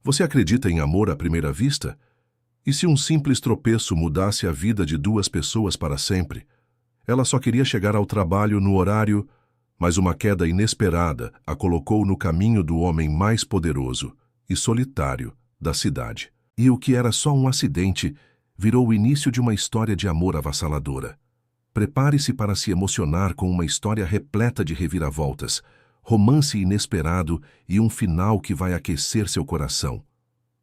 Você acredita em amor à primeira vista? E se um simples tropeço mudasse a vida de duas pessoas para sempre? Ela só queria chegar ao trabalho no horário, mas uma queda inesperada a colocou no caminho do homem mais poderoso e solitário da cidade. E o que era só um acidente virou o início de uma história de amor avassaladora. Prepare-se para se emocionar com uma história repleta de reviravoltas, romance inesperado e um final que vai aquecer seu coração.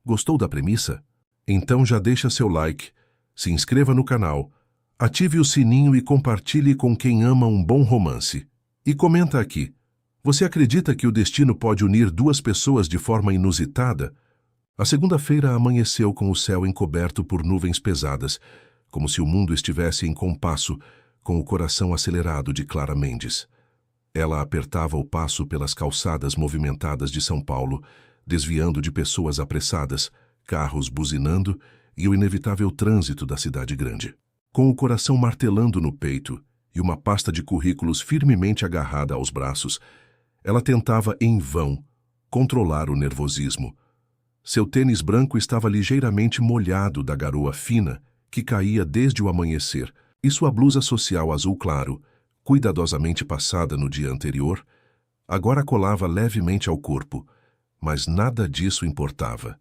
Gostou da premissa? Então já deixa seu like, se inscreva no canal, ative o sininho e compartilhe com quem ama um bom romance. E comenta aqui, você acredita que o destino pode unir duas pessoas de forma inusitada? A segunda-feira amanheceu com o céu encoberto por nuvens pesadas, como se o mundo estivesse em compasso, com o coração acelerado de Clara Mendes. Ela apertava o passo pelas calçadas movimentadas de São Paulo, desviando de pessoas apressadas, carros buzinando e o inevitável trânsito da cidade grande. Com o coração martelando no peito e uma pasta de currículos firmemente agarrada aos braços, ela tentava em vão controlar o nervosismo. Seu tênis branco estava ligeiramente molhado da garoa fina que caía desde o amanhecer, e sua blusa social azul claro, cuidadosamente passada no dia anterior, agora colava levemente ao corpo, mas nada disso importava.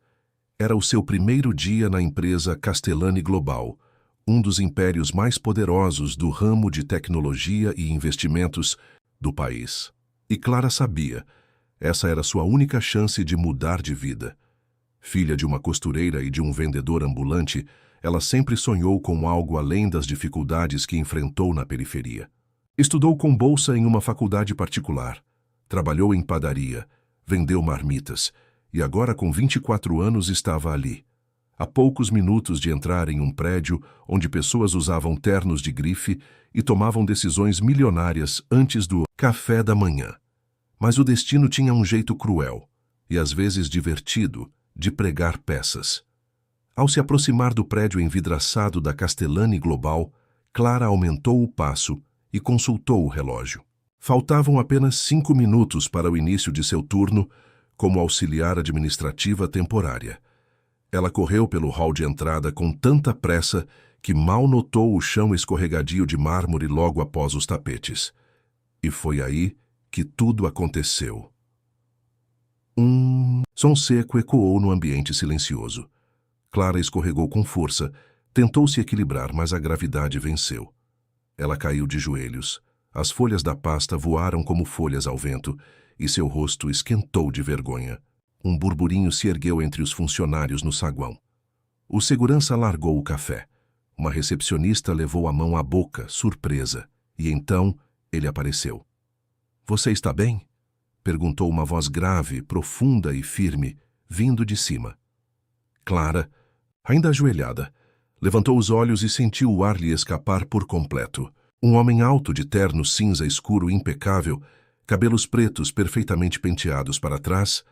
Era o seu primeiro dia na empresa Castellani Global, um dos impérios mais poderosos do ramo de tecnologia e investimentos do país. E Clara sabia, essa era sua única chance de mudar de vida. Filha de uma costureira e de um vendedor ambulante, ela sempre sonhou com algo além das dificuldades que enfrentou na periferia. Estudou com bolsa em uma faculdade particular, trabalhou em padaria, vendeu marmitas, e agora com 24 anos estava ali, a poucos minutos de entrar em um prédio onde pessoas usavam ternos de grife e tomavam decisões milionárias antes do café da manhã. Mas o destino tinha um jeito cruel, e às vezes divertido, de pregar peças. Ao se aproximar do prédio envidraçado da Castellani Global, Clara aumentou o passo e consultou o relógio. Faltavam apenas 5 minutos para o início de seu turno como auxiliar administrativa temporária. Ela correu pelo hall de entrada com tanta pressa que mal notou o chão escorregadio de mármore logo após os tapetes. E foi aí que tudo aconteceu. Som seco ecoou no ambiente silencioso. Clara escorregou com força, tentou se equilibrar, mas a gravidade venceu. Ela caiu de joelhos. As folhas da pasta voaram como folhas ao vento e seu rosto esquentou de vergonha. Um burburinho se ergueu entre os funcionários no saguão. O segurança largou o café. Uma recepcionista levou a mão à boca, surpresa, e então ele apareceu. "Você está bem?" perguntou uma voz grave, profunda e firme, vindo de cima. Clara, ainda ajoelhada, levantou os olhos e sentiu o ar lhe escapar por completo. Um homem alto de terno cinza escuro impecável, cabelos pretos perfeitamente penteados para trás,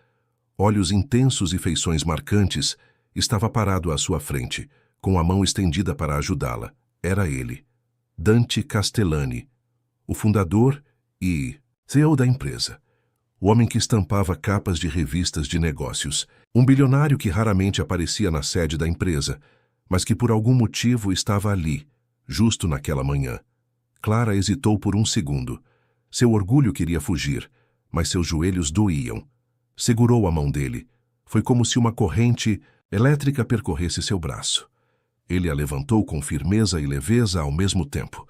olhos intensos e feições marcantes, estava parado à sua frente, com a mão estendida para ajudá-la. Era ele, Dante Castellani, o fundador e CEO da empresa. O homem que estampava capas de revistas de negócios. Um bilionário que raramente aparecia na sede da empresa, mas que por algum motivo estava ali, justo naquela manhã. Clara hesitou por um segundo. Seu orgulho queria fugir, mas seus joelhos doíam. Segurou a mão dele. Foi como se uma corrente elétrica percorresse seu braço. Ele a levantou com firmeza e leveza ao mesmo tempo.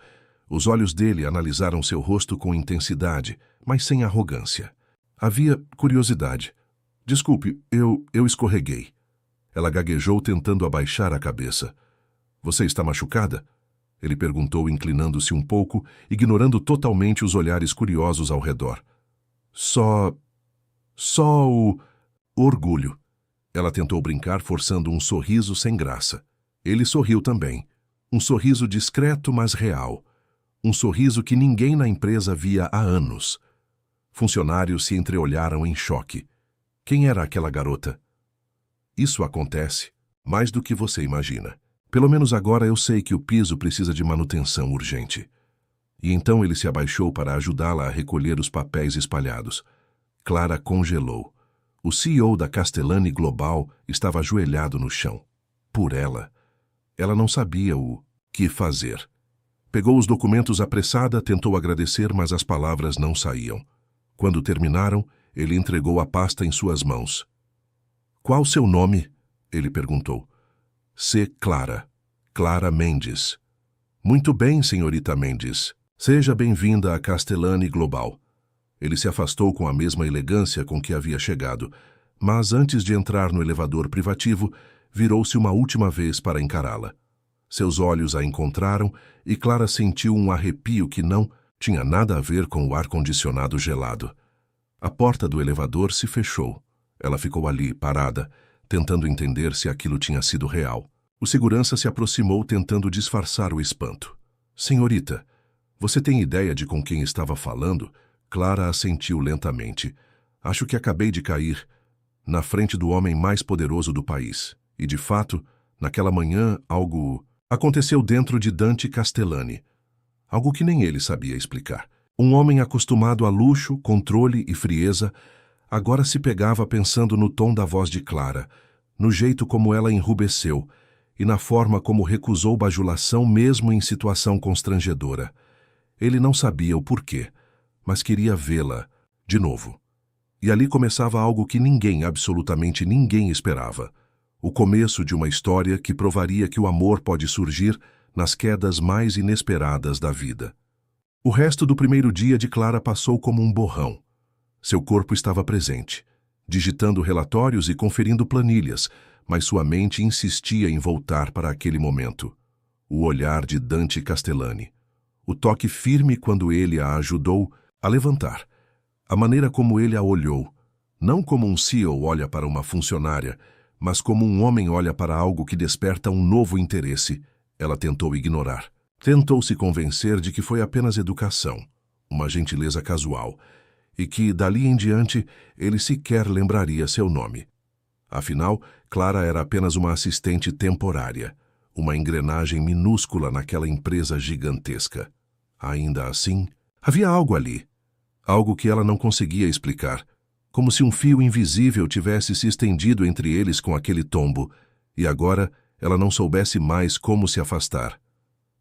Os olhos dele analisaram seu rosto com intensidade, mas sem arrogância. Havia curiosidade. "Desculpe, eu escorreguei." Ela gaguejou tentando abaixar a cabeça. "Você está machucada?" Ele perguntou, inclinando-se um pouco, ignorando totalmente os olhares curiosos ao redor. Só o orgulho." Ela tentou brincar, forçando um sorriso sem graça. Ele sorriu também. Um sorriso discreto, mas real. Um sorriso que ninguém na empresa via há anos. Funcionários se entreolharam em choque. Quem era aquela garota? "Isso acontece, mais do que você imagina. Pelo menos agora eu sei que o piso precisa de manutenção urgente." E então ele se abaixou para ajudá-la a recolher os papéis espalhados. Clara congelou. O CEO da Castellani Global estava ajoelhado no chão. Por ela. Ela não sabia o que fazer. Pegou os documentos apressada, tentou agradecer, mas as palavras não saíam. Quando terminaram, ele entregou a pasta em suas mãos. "Qual seu nome?" ele perguntou. "C. Clara. Clara Mendes." "Muito bem, senhorita Mendes. Seja bem-vinda à Castellani Global." Ele se afastou com a mesma elegância com que havia chegado, mas antes de entrar no elevador privativo, virou-se uma última vez para encará-la. Seus olhos a encontraram e Clara sentiu um arrepio que não tinha nada a ver com o ar-condicionado gelado. A porta do elevador se fechou. Ela ficou ali, parada, tentando entender se aquilo tinha sido real. O segurança se aproximou tentando disfarçar o espanto. "Senhorita, você tem ideia de com quem estava falando?" Clara assentiu lentamente. "Acho que acabei de cair na frente do homem mais poderoso do país. E, de fato, naquela manhã, algo aconteceu dentro de Dante Castellani. Algo que nem ele sabia explicar. Um homem acostumado a luxo, controle e frieza, agora se pegava pensando no tom da voz de Clara, no jeito como ela enrubesceu e na forma como recusou bajulação mesmo em situação constrangedora. Ele não sabia o porquê, mas queria vê-la de novo. E ali começava algo que ninguém, absolutamente ninguém esperava. O começo de uma história que provaria que o amor pode surgir nas quedas mais inesperadas da vida. O resto do primeiro dia de Clara passou como um borrão. Seu corpo estava presente, digitando relatórios e conferindo planilhas, mas sua mente insistia em voltar para aquele momento. O olhar de Dante Castellani. O toque firme quando ele a ajudou a levantar. A maneira como ele a olhou, não como um CEO olha para uma funcionária, mas como um homem olha para algo que desperta um novo interesse, ela tentou ignorar. Tentou se convencer de que foi apenas educação, uma gentileza casual, e que, dali em diante, ele sequer lembraria seu nome. Afinal, Clara era apenas uma assistente temporária, uma engrenagem minúscula naquela empresa gigantesca. Ainda assim, havia algo ali, algo que ela não conseguia explicar, como se um fio invisível tivesse se estendido entre eles com aquele tombo, e agora ela não soubesse mais como se afastar.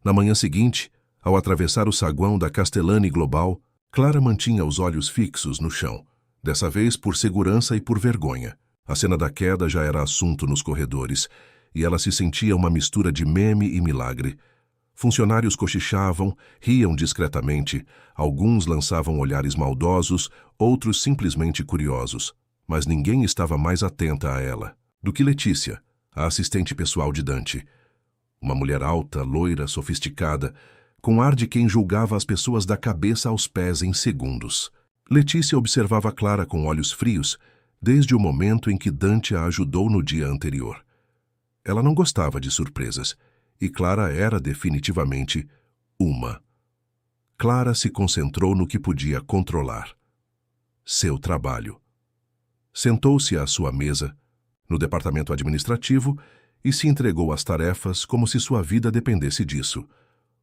Na manhã seguinte, ao atravessar o saguão da Castellani Global, Clara mantinha os olhos fixos no chão, dessa vez por segurança e por vergonha. A cena da queda já era assunto nos corredores, e ela se sentia uma mistura de meme e milagre. Funcionários cochichavam, riam discretamente, alguns lançavam olhares maldosos, outros simplesmente curiosos, mas ninguém estava mais atenta a ela do que Letícia, a assistente pessoal de Dante. Uma mulher alta, loira, sofisticada, com ar de quem julgava as pessoas da cabeça aos pés em segundos. Letícia observava Clara com olhos frios, desde o momento em que Dante a ajudou no dia anterior. Ela não gostava de surpresas, e Clara era definitivamente uma. Clara se concentrou no que podia controlar. Seu trabalho. Sentou-se à sua mesa, no departamento administrativo, e se entregou às tarefas como se sua vida dependesse disso.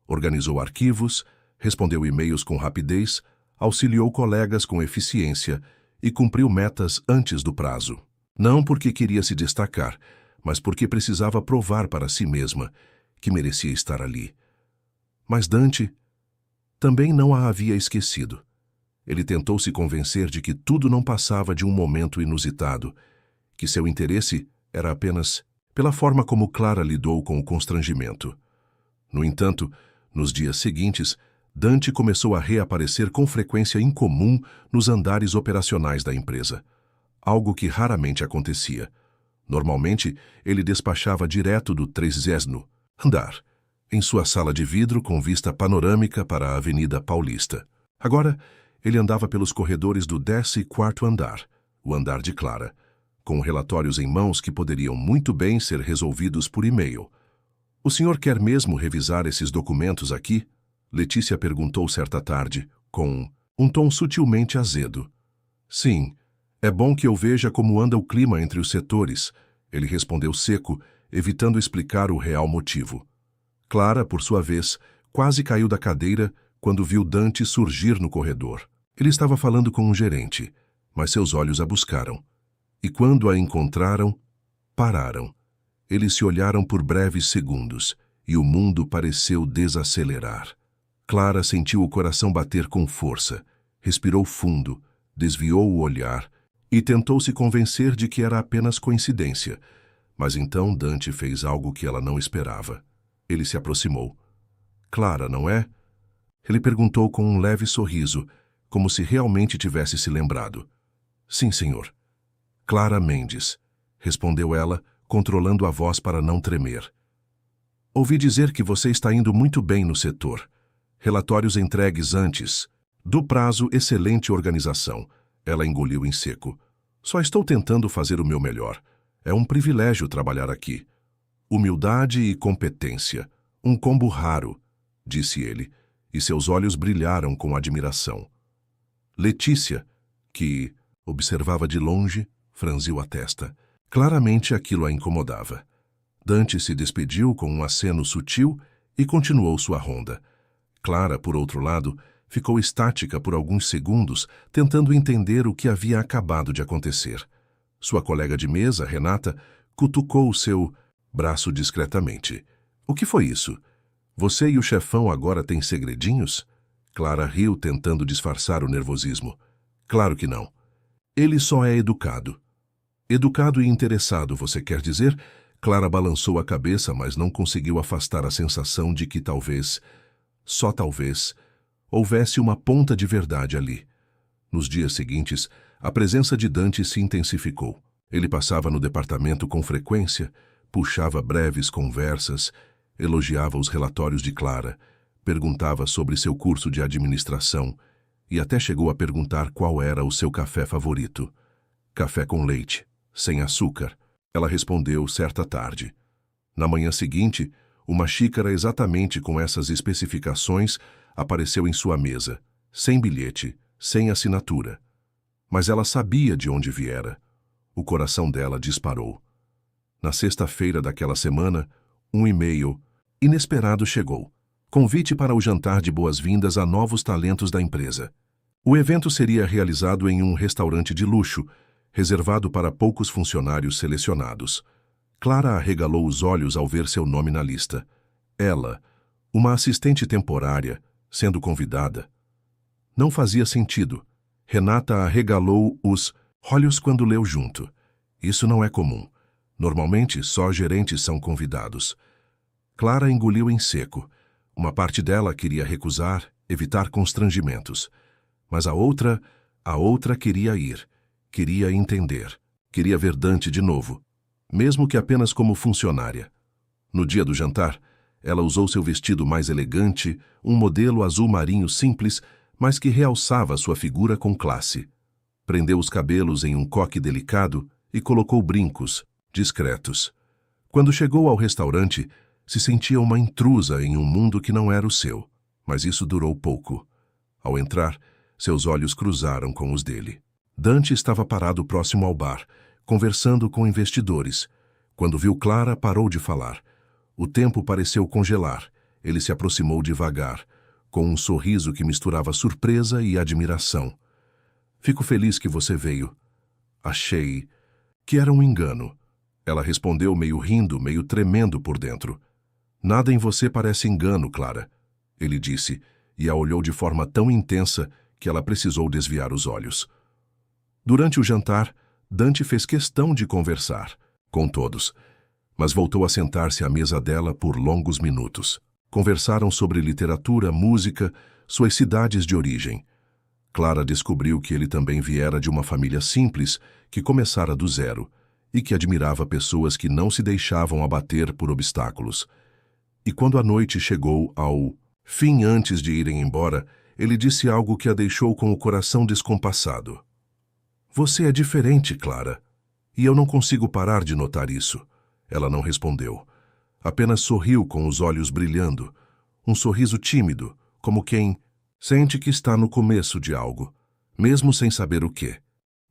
Organizou arquivos, respondeu e-mails com rapidez, auxiliou colegas com eficiência e cumpriu metas antes do prazo. Não porque queria se destacar, mas porque precisava provar para si mesma que merecia estar ali. Mas Dante também não a havia esquecido. Ele tentou se convencer de que tudo não passava de um momento inusitado, que seu interesse era apenas pela forma como Clara lidou com o constrangimento. No entanto, nos dias seguintes, Dante começou a reaparecer com frequência incomum nos andares operacionais da empresa, algo que raramente acontecia. Normalmente, ele despachava direto do 30º andar, em sua sala de vidro com vista panorâmica para a Avenida Paulista. Agora, ele andava pelos corredores do 14º andar, o andar de Clara, com relatórios em mãos que poderiam muito bem ser resolvidos por e-mail. "O senhor quer mesmo revisar esses documentos aqui?" Letícia perguntou certa tarde, com um tom sutilmente azedo. "Sim, é bom que eu veja como anda o clima entre os setores", ele respondeu seco, evitando explicar o real motivo. Clara, por sua vez, quase caiu da cadeira quando viu Dante surgir no corredor. Ele estava falando com um gerente, mas seus olhos a buscaram. E quando a encontraram, pararam. Eles se olharam por breves segundos, e o mundo pareceu desacelerar. Clara sentiu o coração bater com força, respirou fundo, desviou o olhar e tentou se convencer de que era apenas coincidência. Mas então Dante fez algo que ela não esperava. Ele se aproximou. Clara, não é? Ele perguntou com um leve sorriso, como se realmente tivesse se lembrado. Sim, senhor. Clara Mendes, respondeu ela, controlando a voz para não tremer. Ouvi dizer que você está indo muito bem no setor. Relatórios entregues antes do prazo, excelente organização. Ela engoliu em seco. Só estou tentando fazer o meu melhor. É um privilégio trabalhar aqui. Humildade e competência. Um combo raro, disse ele, e seus olhos brilharam com admiração. Letícia, que observava de longe, franziu a testa. Claramente aquilo a incomodava. Dante se despediu com um aceno sutil e continuou sua ronda. Clara, por outro lado, ficou estática por alguns segundos, tentando entender o que havia acabado de acontecer. Sua colega de mesa, Renata, cutucou o seu braço discretamente. O que foi isso? Você e o chefão agora têm segredinhos? Clara riu, tentando disfarçar o nervosismo. Claro que não. Ele só é educado. Educado e interessado, você quer dizer? Clara balançou a cabeça, mas não conseguiu afastar a sensação de que talvez, só talvez, houvesse uma ponta de verdade ali. Nos dias seguintes, a presença de Dante se intensificou. Ele passava no departamento com frequência, puxava breves conversas, elogiava os relatórios de Clara, perguntava sobre seu curso de administração e até chegou a perguntar qual era o seu café favorito. Café com leite, sem açúcar, ela respondeu certa tarde. Na manhã seguinte, uma xícara exatamente com essas especificações apareceu em sua mesa, sem bilhete, sem assinatura. Mas ela sabia de onde viera. O coração dela disparou. Na sexta-feira daquela semana, um e-mail inesperado chegou. Convite para o jantar de boas-vindas a novos talentos da empresa. O evento seria realizado em um restaurante de luxo, reservado para poucos funcionários selecionados. Clara arregalou os olhos ao ver seu nome na lista. Ela, uma assistente temporária, sendo convidada. Não fazia sentido. Renata arregalou os olhos quando leu junto. Isso não é comum. Normalmente, só gerentes são convidados. Clara engoliu em seco. Uma parte dela queria recusar, evitar constrangimentos. Mas a outra queria ir. Queria entender. Queria ver Dante de novo, mesmo que apenas como funcionária. No dia do jantar, ela usou seu vestido mais elegante, um modelo azul marinho simples, mas que realçava sua figura com classe. Prendeu os cabelos em um coque delicado e colocou brincos, discretos. Quando chegou ao restaurante, se sentia uma intrusa em um mundo que não era o seu, mas isso durou pouco. Ao entrar, seus olhos cruzaram com os dele. Dante estava parado próximo ao bar, conversando com investidores. Quando viu Clara, parou de falar. O tempo pareceu congelar. Ele se aproximou devagar, com um sorriso que misturava surpresa e admiração. Fico feliz que você veio. Achei que era um engano. Ela respondeu meio rindo, meio tremendo por dentro. Nada em você parece engano, Clara, ele disse, e a olhou de forma tão intensa que ela precisou desviar os olhos. Durante o jantar, Dante fez questão de conversar com todos, mas voltou a sentar-se à mesa dela por longos minutos. Conversaram sobre literatura, música, suas cidades de origem. Clara descobriu que ele também viera de uma família simples, que começara do zero, e que admirava pessoas que não se deixavam abater por obstáculos. E quando a noite chegou ao fim, antes de irem embora, ele disse algo que a deixou com o coração descompassado. Você é diferente, Clara, e eu não consigo parar de notar isso. Ela não respondeu. Apenas sorriu com os olhos brilhando, um sorriso tímido, como quem sente que está no começo de algo, mesmo sem saber o quê.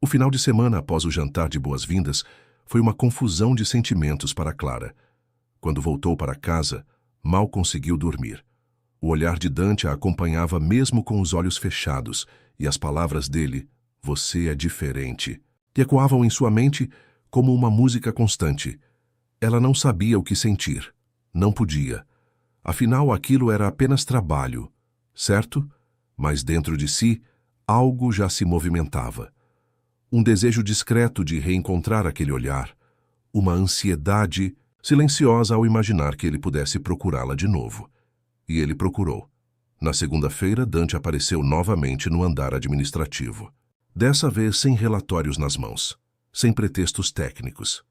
O final de semana após o jantar de boas-vindas foi uma confusão de sentimentos para Clara. Quando voltou para casa, mal conseguiu dormir. O olhar de Dante a acompanhava mesmo com os olhos fechados, e as palavras dele, você é diferente, que ecoavam em sua mente como uma música constante. Ela não sabia o que sentir. Não podia. Afinal, aquilo era apenas trabalho, certo? Mas dentro de si, algo já se movimentava. Um desejo discreto de reencontrar aquele olhar, uma ansiedade silenciosa ao imaginar que ele pudesse procurá-la de novo. E ele procurou. Na segunda-feira, Dante apareceu novamente no andar administrativo. Dessa vez sem relatórios nas mãos, sem pretextos técnicos.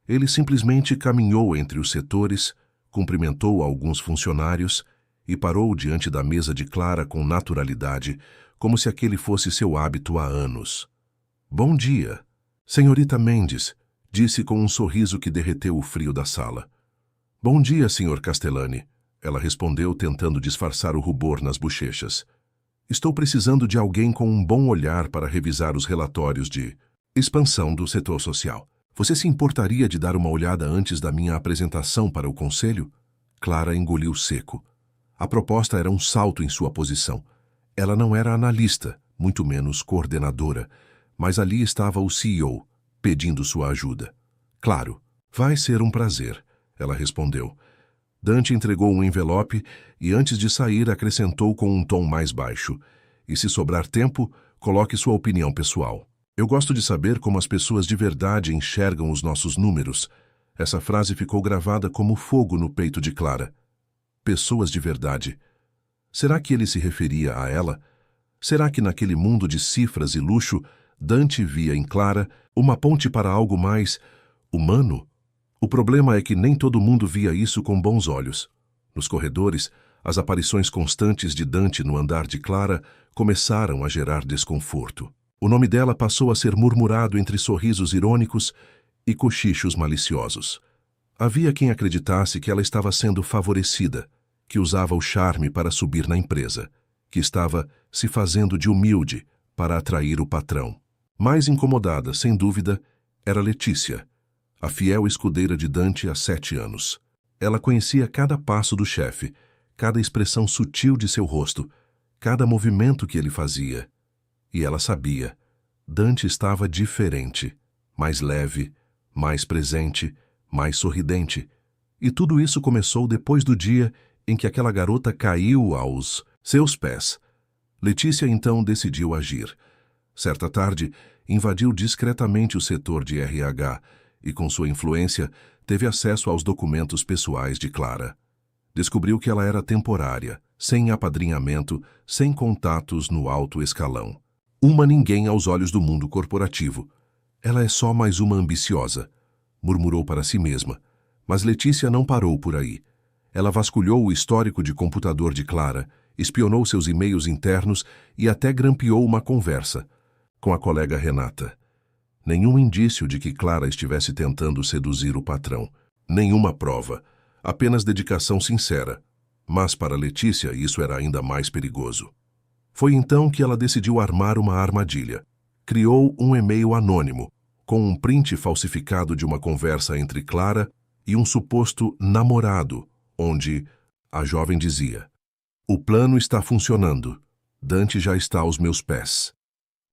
Ele simplesmente caminhou entre os setores, cumprimentou alguns funcionários e parou diante da mesa de Clara com naturalidade, como se aquele fosse seu hábito há anos. "Bom dia, senhorita Mendes", disse com um sorriso que derreteu o frio da sala. "Bom dia, senhor Castellani", ela respondeu, tentando disfarçar o rubor nas bochechas. "Estou precisando de alguém com um bom olhar para revisar os relatórios de expansão do setor social. Você se importaria de dar uma olhada antes da minha apresentação para o conselho?" Clara engoliu seco. A proposta era um salto em sua posição. Ela não era analista, muito menos coordenadora, mas ali estava o CEO, pedindo sua ajuda. "Claro, vai ser um prazer", ela respondeu. Dante entregou um envelope e, antes de sair, acrescentou com um tom mais baixo: "E se sobrar tempo, coloque sua opinião pessoal. Eu gosto de saber como as pessoas de verdade enxergam os nossos números." Essa frase ficou gravada como fogo no peito de Clara. Pessoas de verdade. Será que ele se referia a ela? Será que naquele mundo de cifras e luxo, Dante via em Clara uma ponte para algo mais humano? O problema é que nem todo mundo via isso com bons olhos. Nos corredores, as aparições constantes de Dante no andar de Clara começaram a gerar desconforto. O nome dela passou a ser murmurado entre sorrisos irônicos e cochichos maliciosos. Havia quem acreditasse que ela estava sendo favorecida, que usava o charme para subir na empresa, que estava se fazendo de humilde para atrair o patrão. Mais incomodada, sem dúvida, era Letícia, a fiel escudeira de Dante há 7 anos. Ela conhecia cada passo do chefe, cada expressão sutil de seu rosto, cada movimento que ele fazia. E ela sabia. Dante estava diferente, mais leve, mais presente, mais sorridente. E tudo isso começou depois do dia em que aquela garota caiu aos seus pés. Letícia então decidiu agir. Certa tarde, invadiu discretamente o setor de RH e, com sua influência, teve acesso aos documentos pessoais de Clara. Descobriu que ela era temporária, sem apadrinhamento, sem contatos no alto escalão. Uma ninguém aos olhos do mundo corporativo. Ela é só mais uma ambiciosa, murmurou para si mesma. Mas Letícia não parou por aí. Ela vasculhou o histórico de computador de Clara, espionou seus e-mails internos e até grampeou uma conversa com a colega Renata. Nenhum indício de que Clara estivesse tentando seduzir o patrão. Nenhuma prova. Apenas dedicação sincera. Mas para Letícia isso era ainda mais perigoso. Foi então que ela decidiu armar uma armadilha. Criou um e-mail anônimo, com um print falsificado de uma conversa entre Clara e um suposto namorado, onde a jovem dizia: "O plano está funcionando. Dante já está aos meus pés."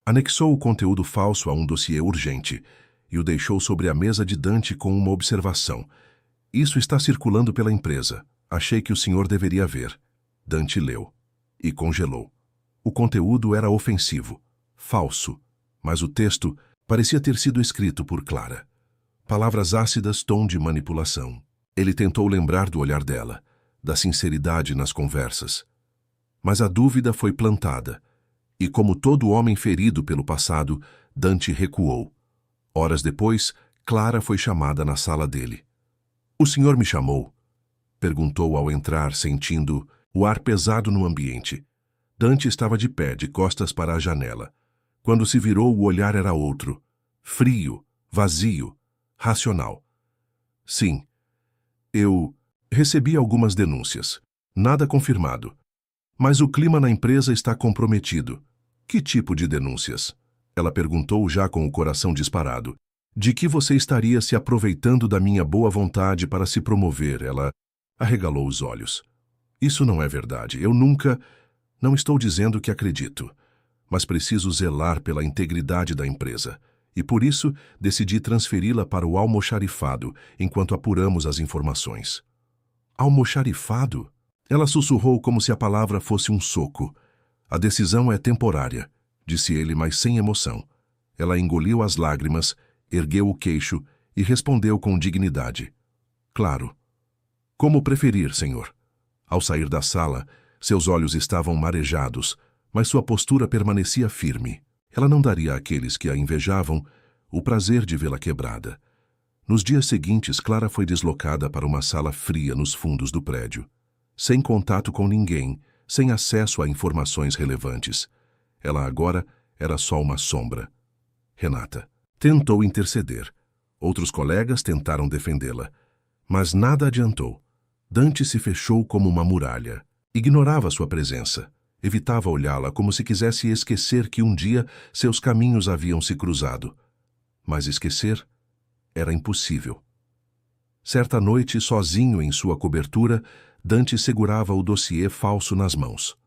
Anexou o conteúdo falso a um dossiê urgente e o deixou sobre a mesa de Dante com uma observação: "Isso está circulando pela empresa. Achei que o senhor deveria ver." Dante leu e congelou. O conteúdo era ofensivo, falso, mas o texto parecia ter sido escrito por Clara. Palavras ácidas, tom de manipulação. Ele tentou lembrar do olhar dela, da sinceridade nas conversas. Mas a dúvida foi plantada, e como todo homem ferido pelo passado, Dante recuou. Horas depois, Clara foi chamada na sala dele. "O senhor me chamou?" perguntou ao entrar, sentindo o ar pesado no ambiente. Dante estava de pé, de costas para a janela. Quando se virou, o olhar era outro. Frio, vazio, racional. "Sim. Eu recebi algumas denúncias. Nada confirmado. Mas o clima na empresa está comprometido." "Que tipo de denúncias?" Ela perguntou já com o coração disparado. "De que você estaria se aproveitando da minha boa vontade para se promover?" Ela arregalou os olhos. "Isso não é verdade. Eu nunca... Não estou dizendo que acredito, mas preciso zelar pela integridade da empresa. e por isso decidi transferi-la para o almoxarifado enquanto apuramos as informações. Almoxarifado? Ela sussurrou como se a palavra fosse um soco. A decisão é temporária, disse ele, mas sem emoção. Ela engoliu as lágrimas, ergueu o queixo e respondeu com dignidade. Claro. Como preferir, senhor. Ao sair da sala, seus olhos estavam marejados, mas sua postura permanecia firme. Ela não daria àqueles que a invejavam o prazer de vê-la quebrada. Nos dias seguintes, Clara foi deslocada para uma sala fria nos fundos do prédio. Sem contato com ninguém, sem acesso a informações relevantes. Ela agora era só uma sombra. Renata tentou interceder. Outros colegas tentaram defendê-la. Mas nada adiantou. Dante se fechou como uma muralha. Ignorava sua presença. Evitava olhá-la como se quisesse esquecer que um dia seus caminhos haviam se cruzado. Mas esquecer era impossível. Certa noite, sozinho em sua cobertura, Dante segurava o dossiê falso nas mãos.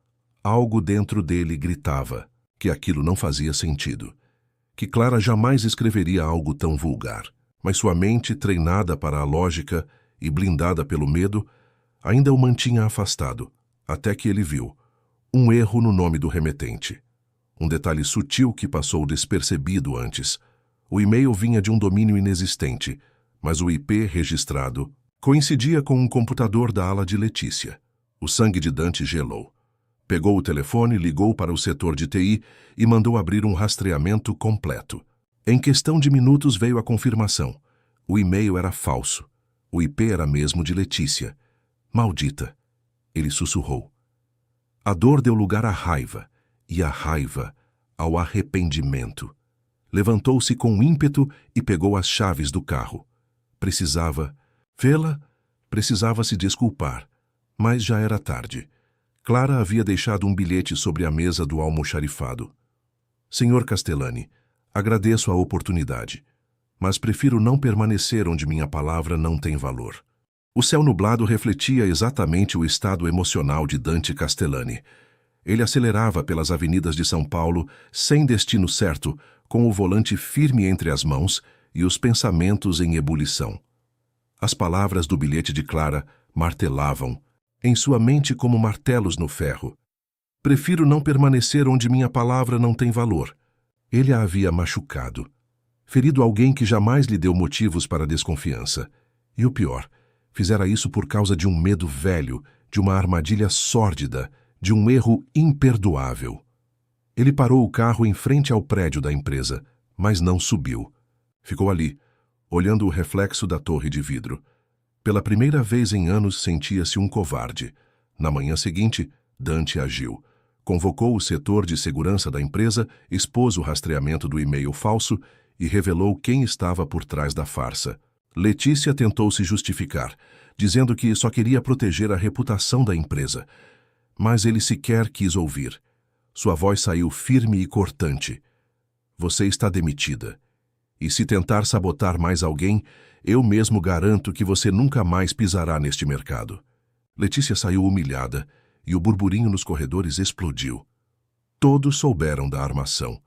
Algo dentro dele gritava que aquilo não fazia sentido, que Clara jamais escreveria algo tão vulgar. Mas sua mente, treinada para a lógica e blindada pelo medo, ainda o mantinha afastado, até que ele viu um erro no nome do remetente. Um detalhe sutil que passou despercebido antes. O e-mail vinha de um domínio inexistente, mas o IP registrado coincidia com um computador da ala de Letícia. O sangue de Dante gelou. Pegou o telefone, ligou para o setor de TI e mandou abrir um rastreamento completo. Em questão de minutos veio a confirmação. O e-mail era falso. O IP era mesmo de Letícia. Maldita! Ele sussurrou. A dor deu lugar à raiva, e a raiva ao arrependimento. Levantou-se com ímpeto e pegou as chaves do carro. Precisava vê-la, precisava se desculpar, mas já era tarde. Clara havia deixado um bilhete sobre a mesa do almoxarifado. Senhor Castellani, agradeço a oportunidade, mas prefiro não permanecer onde minha palavra não tem valor. O céu nublado refletia exatamente o estado emocional de Dante Castellani. Ele acelerava pelas avenidas de São Paulo, sem destino certo, com o volante firme entre as mãos e os pensamentos em ebulição. As palavras do bilhete de Clara martelavam em sua mente como martelos no ferro. Prefiro não permanecer onde minha palavra não tem valor. Ele a havia machucado, ferido alguém que jamais lhe deu motivos para desconfiança. E o pior, fizera isso por causa de um medo velho, de uma armadilha sórdida, de um erro imperdoável. Ele parou o carro em frente ao prédio da empresa, mas não subiu. Ficou ali, olhando o reflexo da torre de vidro. Pela primeira vez em anos sentia-se um covarde. Na manhã seguinte, Dante agiu. Convocou o setor de segurança da empresa, expôs o rastreamento do e-mail falso e revelou quem estava por trás da farsa. Letícia tentou se justificar, dizendo que só queria proteger a reputação da empresa. Mas ele sequer quis ouvir. Sua voz saiu firme e cortante. Você está demitida. E se tentar sabotar mais alguém, eu mesmo garanto que você nunca mais pisará neste mercado. Letícia saiu humilhada e o burburinho nos corredores explodiu. Todos souberam da armação.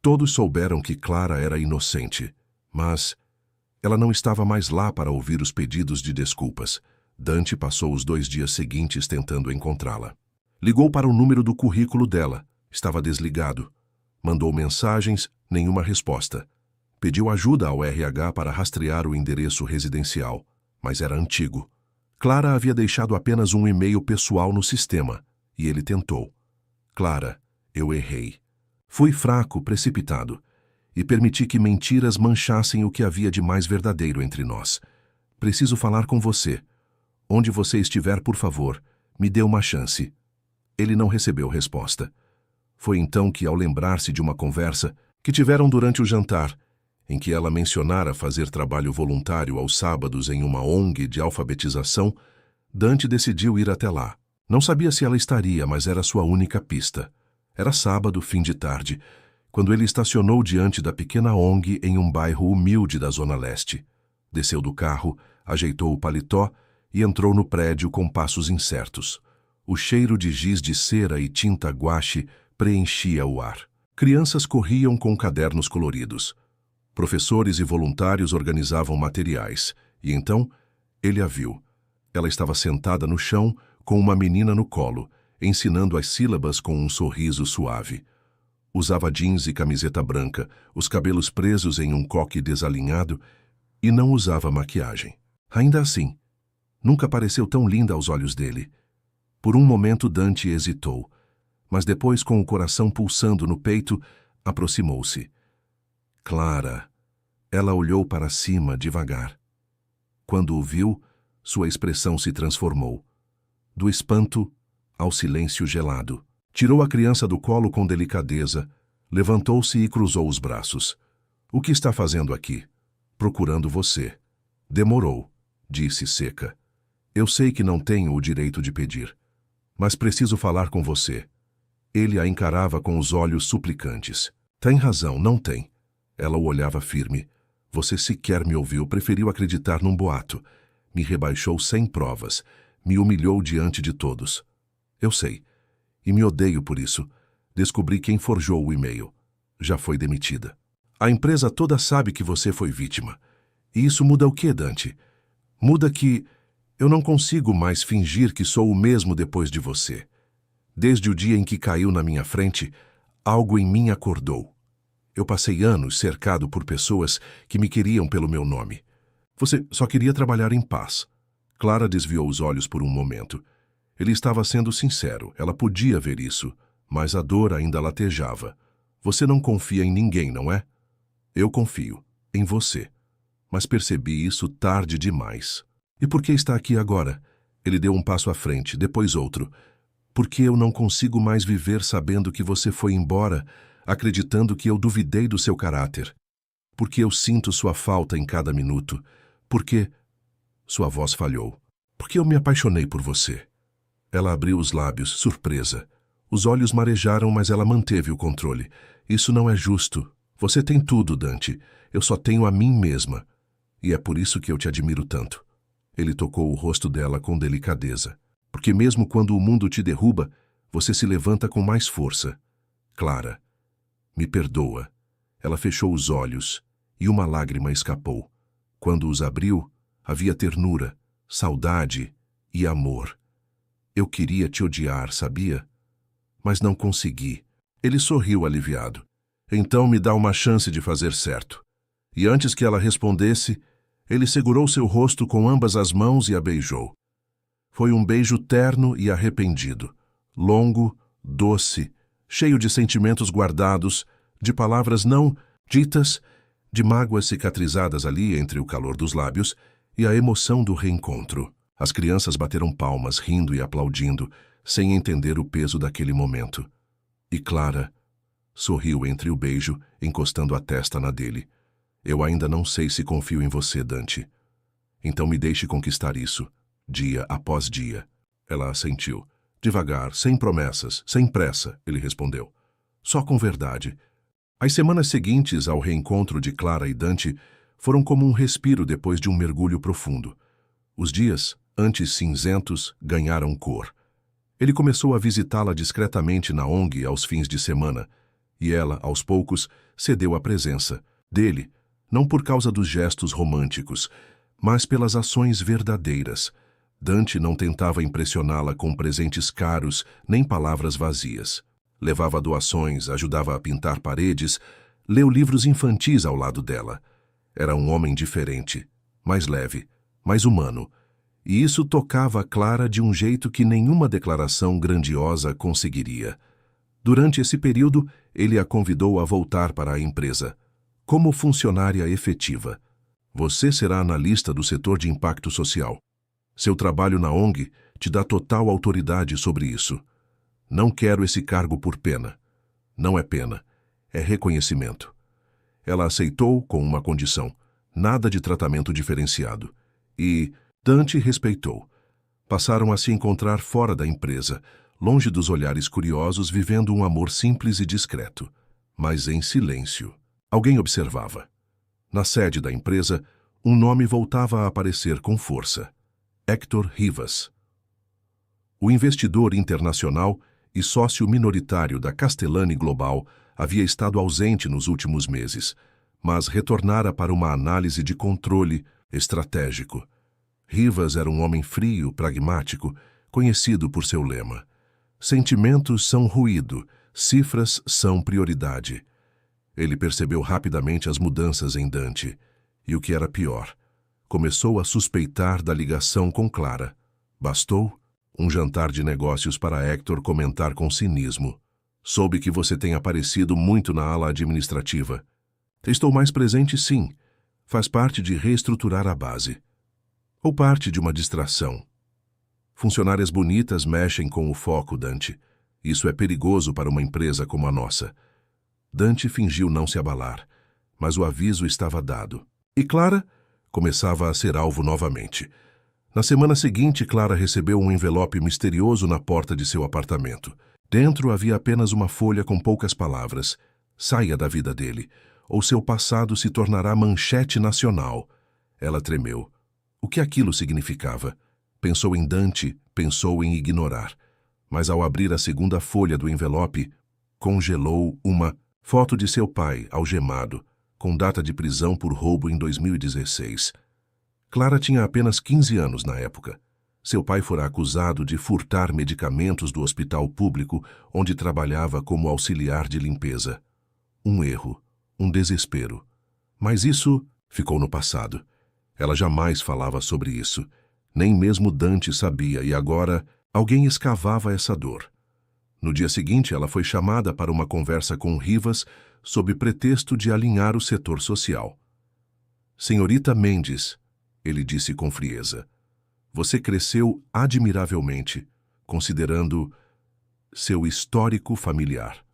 Todos souberam que Clara era inocente. Mas ela não estava mais lá para ouvir os pedidos de desculpas. Dante passou os 2 dias seguintes tentando encontrá-la. Ligou para o número do currículo dela. Estava desligado. Mandou mensagens, nenhuma resposta. Pediu ajuda ao RH para rastrear o endereço residencial, mas era antigo. Clara havia deixado apenas um e-mail pessoal no sistema, e ele tentou. Clara, eu errei. Fui fraco, precipitado, e permiti que mentiras manchassem o que havia de mais verdadeiro entre nós. Preciso falar com você. Onde você estiver, por favor, me dê uma chance. Ele não recebeu resposta. Foi então que, ao lembrar-se de uma conversa que tiveram durante o jantar, em que ela mencionara fazer trabalho voluntário aos sábados em uma ONG de alfabetização, Dante decidiu ir até lá. Não sabia se ela estaria, mas era sua única pista. Era sábado, fim de tarde, quando ele estacionou diante da pequena ONG em um bairro humilde da Zona Leste. Desceu do carro, ajeitou o paletó e entrou no prédio com passos incertos. O cheiro de giz de cera e tinta guache preenchia o ar. Crianças corriam com cadernos coloridos. Professores e voluntários organizavam materiais, e então ele a viu. Ela estava sentada no chão, com uma menina no colo, ensinando as sílabas com um sorriso suave. Usava jeans e camiseta branca, os cabelos presos em um coque desalinhado, e não usava maquiagem. Ainda assim, nunca pareceu tão linda aos olhos dele. Por um momento Dante hesitou, mas depois, com o coração pulsando no peito, aproximou-se. Clara. Ela olhou para cima devagar. Quando o viu, sua expressão se transformou. Do espanto ao silêncio gelado. Tirou a criança do colo com delicadeza, levantou-se e cruzou os braços. O que está fazendo aqui? Procurando você. Demorou, disse seca. Eu sei que não tenho o direito de pedir, mas preciso falar com você. Ele a encarava com os olhos suplicantes. Tem razão, não tem. Ela o olhava firme. Você sequer me ouviu, preferiu acreditar num boato. Me rebaixou sem provas. Me humilhou diante de todos. Eu sei. E me odeio por isso. Descobri quem forjou o e-mail. Já foi demitida. A empresa toda sabe que você foi vítima. E isso muda o quê, Dante? Muda que eu não consigo mais fingir que sou o mesmo depois de você. Desde o dia em que caiu na minha frente, algo em mim acordou. Eu passei anos cercado por pessoas que me queriam pelo meu nome. Você só queria trabalhar em paz. Clara desviou os olhos por um momento. Ele estava sendo sincero, ela podia ver isso, mas a dor ainda latejava. Você não confia em ninguém, não é? Eu confio, em você. Mas percebi isso tarde demais. E por que está aqui agora? Ele deu um passo à frente, depois outro. Porque eu não consigo mais viver sabendo que você foi embora, acreditando que eu duvidei do seu caráter. Porque eu sinto sua falta em cada minuto. Porque... Sua voz falhou. Porque eu me apaixonei por você. Ela abriu os lábios, surpresa. Os olhos marejaram, mas ela manteve o controle. Isso não é justo. Você tem tudo, Dante. Eu só tenho a mim mesma. E é por isso que eu te admiro tanto. Ele tocou o rosto dela com delicadeza. Porque mesmo quando o mundo te derruba, você se levanta com mais força. Clara, me perdoa. Ela fechou os olhos e uma lágrima escapou. Quando os abriu, havia ternura, saudade e amor. Eu queria te odiar, sabia? Mas não consegui. Ele sorriu aliviado. Então me dá uma chance de fazer certo. E antes que ela respondesse, ele segurou seu rosto com ambas as mãos e a beijou. Foi um beijo terno e arrependido, longo, doce, cheio de sentimentos guardados, de palavras não ditas, de mágoas cicatrizadas ali entre o calor dos lábios e a emoção do reencontro. As crianças bateram palmas, rindo e aplaudindo, sem entender o peso daquele momento. E Clara sorriu entre o beijo, encostando a testa na dele. Eu ainda não sei se confio em você, Dante. Então me deixe conquistar isso, dia após dia. Ela assentiu. Devagar, sem promessas, sem pressa, ele respondeu. Só com verdade. As semanas seguintes ao reencontro de Clara e Dante foram como um respiro depois de um mergulho profundo. Os dias, antes cinzentos, ganharam cor. Ele começou a visitá-la discretamente na ONG aos fins de semana, e ela, aos poucos, cedeu à presença dele, não por causa dos gestos românticos, mas pelas ações verdadeiras. Dante não tentava impressioná-la com presentes caros nem palavras vazias. Levava doações, ajudava a pintar paredes, leu livros infantis ao lado dela. Era um homem diferente, mais leve, mais humano, e isso tocava a Clara de um jeito que nenhuma declaração grandiosa conseguiria. Durante esse período, ele a convidou a voltar para a empresa, como funcionária efetiva. Você será analista do setor de impacto social. Seu trabalho na ONG te dá total autoridade sobre isso. Não quero esse cargo por pena. Não é pena, é reconhecimento. Ela aceitou com uma condição, nada de tratamento diferenciado. E Dante respeitou. Passaram a se encontrar fora da empresa, longe dos olhares curiosos, vivendo um amor simples e discreto, mas em silêncio. Alguém observava. Na sede da empresa, um nome voltava a aparecer com força. Héctor Rivas. O investidor internacional e sócio minoritário da Castellani Global havia estado ausente nos últimos meses, mas retornara para uma análise de controle estratégico. Rivas era um homem frio, pragmático, conhecido por seu lema: sentimentos são ruído, cifras são prioridade. Ele percebeu rapidamente as mudanças em Dante, e o que era pior, começou a suspeitar da ligação com Clara. Bastou um jantar de negócios para Hector comentar com cinismo: soube que você tem aparecido muito na ala administrativa. Estou mais presente, sim. Faz parte de reestruturar a base. Ou parte de uma distração. Funcionárias bonitas mexem com o foco, Dante. Isso é perigoso para uma empresa como a nossa. Dante fingiu não se abalar, mas o aviso estava dado. E Clara começava a ser alvo novamente. Na semana seguinte, Clara recebeu um envelope misterioso na porta de seu apartamento. Dentro havia apenas uma folha com poucas palavras: saia da vida dele, ou seu passado se tornará manchete nacional. Ela tremeu. O que aquilo significava? Pensou em Dante, pensou em ignorar. Mas ao abrir a segunda folha do envelope, congelou uma foto de seu pai, algemado, com data de prisão por roubo em 2016. Clara tinha apenas 15 anos na época. Seu pai fora acusado de furtar medicamentos do hospital público onde trabalhava como auxiliar de limpeza. Um erro, um desespero. Mas isso ficou no passado. Ela jamais falava sobre isso. Nem mesmo Dante sabia, e agora alguém escavava essa dor. No dia seguinte, ela foi chamada para uma conversa com Rivas sob pretexto de alinhar o setor social. Senhorita Mendes, ele disse com frieza, você cresceu admiravelmente, considerando seu histórico familiar.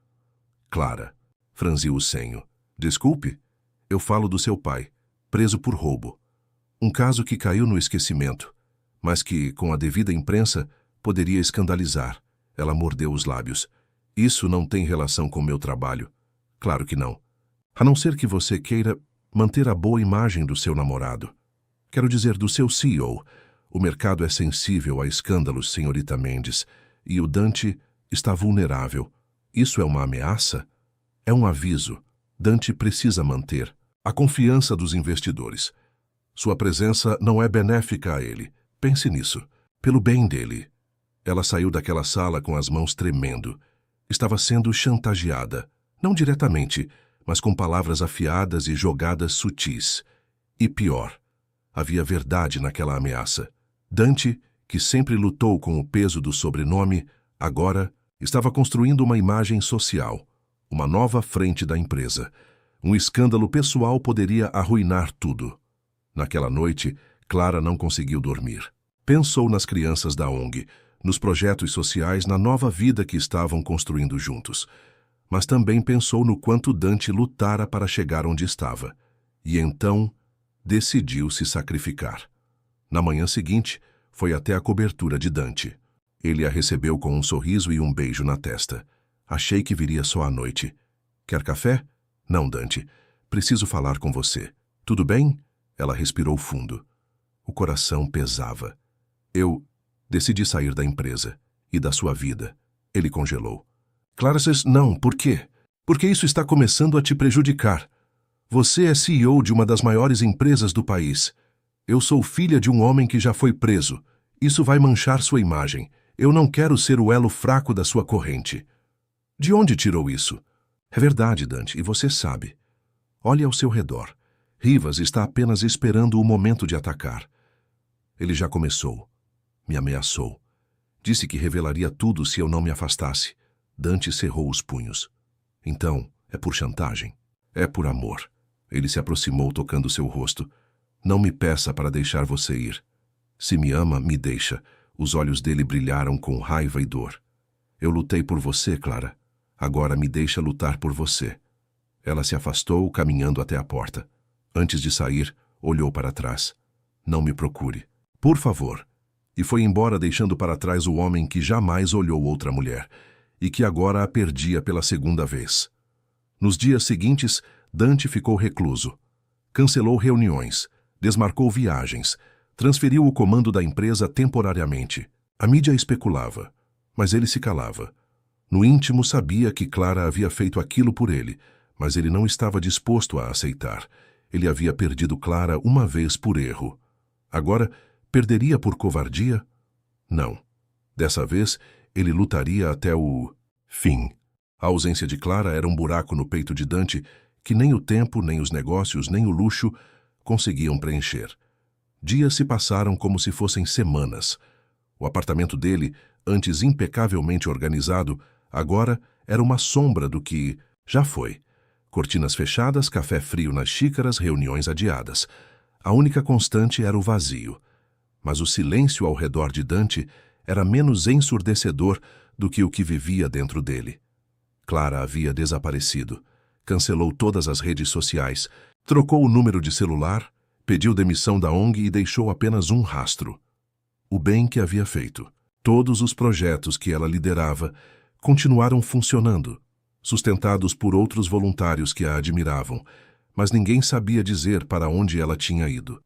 Clara franziu o senho. Desculpe, eu falo do seu pai, preso por roubo. Um caso que caiu no esquecimento, mas que, com a devida imprensa, poderia escandalizar. Ela mordeu os lábios. Isso não tem relação com meu trabalho. Claro que não. A não ser que você queira manter a boa imagem do seu namorado. Quero dizer, do seu CEO. O mercado é sensível a escândalos, senhorita Mendes, e o Dante está vulnerável. Isso é uma ameaça? É um aviso. Dante precisa manter a confiança dos investidores. Sua presença não é benéfica a ele. Pense nisso. Pelo bem dele. Ela saiu daquela sala com as mãos tremendo. Estava sendo chantageada. Não diretamente, mas com palavras afiadas e jogadas sutis. E pior, havia verdade naquela ameaça. Dante, que sempre lutou com o peso do sobrenome, agora estava construindo uma imagem social, uma nova frente da empresa. Um escândalo pessoal poderia arruinar tudo. Naquela noite, Clara não conseguiu dormir. Pensou nas crianças da ONG, nos projetos sociais, na nova vida que estavam construindo juntos. Mas também pensou no quanto Dante lutara para chegar onde estava. E então, decidiu se sacrificar. Na manhã seguinte, foi até a cobertura de Dante. Ele a recebeu com um sorriso e um beijo na testa. Achei que viria só à noite. Quer café? Não, Dante. Preciso falar com você. Tudo bem? Ela respirou fundo. O coração pesava. Eu decidi sair da empresa e da sua vida. Ele congelou. Claraces, não, por quê? Porque isso está começando a te prejudicar. Você é CEO de uma das maiores empresas do país. Eu sou filha de um homem que já foi preso. Isso vai manchar sua imagem. Eu não quero ser o elo fraco da sua corrente. De onde tirou isso? É verdade, Dante, e você sabe. Olhe ao seu redor. Rivas está apenas esperando o momento de atacar. Ele já começou. Me ameaçou. Disse que revelaria tudo se eu não me afastasse. Dante cerrou os punhos. Então, é por chantagem? É por amor. Ele se aproximou tocando seu rosto. Não me peça para deixar você ir. Se me ama, me deixa. Os olhos dele brilharam com raiva e dor. Eu lutei por você, Clara. Agora me deixa lutar por você. Ela se afastou, caminhando até a porta. Antes de sair, olhou para trás. Não me procure. Por favor. E foi embora deixando para trás o homem que jamais olhou outra mulher e que agora a perdia pela segunda vez. Nos dias seguintes, Dante ficou recluso. Cancelou reuniões, desmarcou viagens, transferiu o comando da empresa temporariamente. A mídia especulava, mas ele se calava. No íntimo sabia que Clara havia feito aquilo por ele, Mas ele não estava disposto a aceitar. Ele havia perdido Clara uma vez por erro. Agora, perderia por covardia? Não. Dessa vez, ele lutaria até o fim. A ausência de Clara era um buraco no peito de Dante que nem o tempo, nem os negócios, nem o luxo conseguiam preencher. Dias se passaram como se fossem semanas. O apartamento dele, antes impecavelmente organizado, agora era uma sombra do que já foi. Cortinas fechadas, café frio nas xícaras, reuniões adiadas. A única constante era o vazio. Mas o silêncio ao redor de Dante era menos ensurdecedor do que o que vivia dentro dele. Clara havia desaparecido. Cancelou todas as redes sociais, trocou o número de celular, pediu demissão da ONG e deixou apenas um rastro. O bem que havia feito. Todos os projetos que ela liderava continuaram funcionando, sustentados por outros voluntários que a admiravam, mas ninguém sabia dizer para onde ela tinha ido.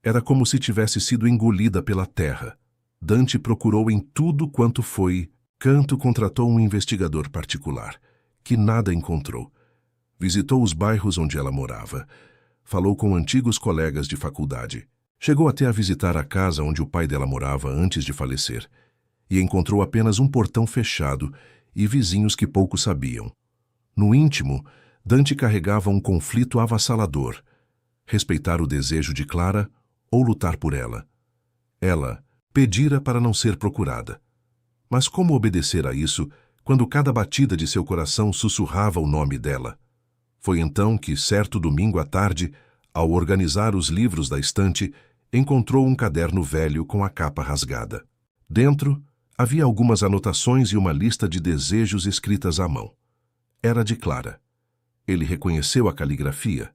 Era como se tivesse sido engolida pela terra. Dante procurou em tudo quanto foi. Canto contratou um investigador particular, que nada encontrou. Visitou os bairros onde ela morava. Falou com antigos colegas de faculdade. Chegou até a visitar a casa onde o pai dela morava antes de falecer. E encontrou apenas um portão fechado e vizinhos que pouco sabiam. No íntimo, Dante carregava um conflito avassalador: respeitar o desejo de Clara ou lutar por ela. Ela pedira para não ser procurada. Mas como obedecer a isso quando cada batida de seu coração sussurrava o nome dela? Foi então que, certo domingo à tarde, ao organizar os livros da estante, encontrou um caderno velho com a capa rasgada. Dentro, havia algumas anotações e uma lista de desejos escritas à mão. Era de Clara. Ele reconheceu a caligrafia.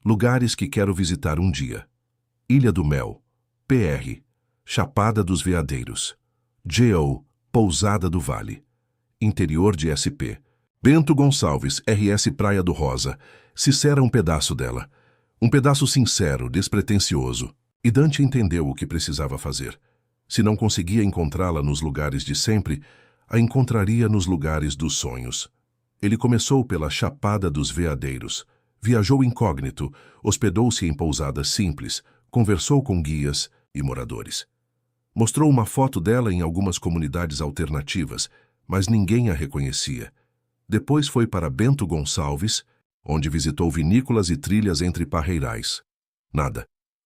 Lugares que quero visitar um dia. Ilha do Mel, PR, Chapada dos Veadeiros, GO, Pousada do Vale, interior de SP, Bento Gonçalves, RS Praia do Rosa. Sincera era um pedaço dela. Um pedaço sincero, despretensioso. E Dante entendeu o que precisava fazer. Se não conseguia encontrá-la nos lugares de sempre, a encontraria nos lugares dos sonhos. Ele começou pela Chapada dos Veadeiros. Viajou incógnito, hospedou-se em pousadas simples, conversou com guias e moradores. Mostrou uma foto dela em algumas comunidades alternativas, mas ninguém a reconhecia. Depois foi para Bento Gonçalves, onde visitou vinícolas e trilhas entre parreirais. Nada.